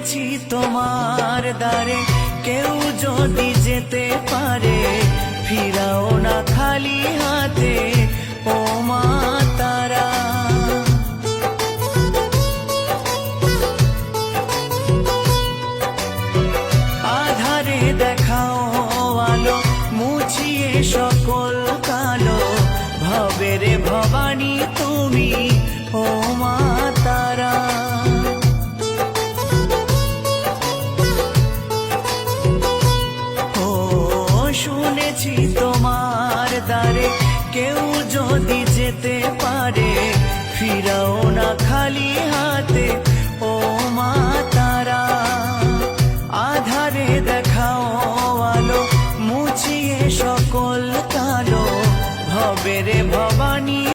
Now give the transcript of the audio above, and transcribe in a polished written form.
শুনেছি তোমার দ্বারে কেউ যদি যেতে পারে ফিরাও না খালি হাতে ও মা তারা। আধারে দেখাও আলো মুছিয়ে সকল কালো ভবের ভবানী তুমি ও মা তারা। ও শুনেছি তোমার দ্বারে কেউ যদি যেতে পারে ফিরাও না খালি হাতে ও মা তারা। আধারে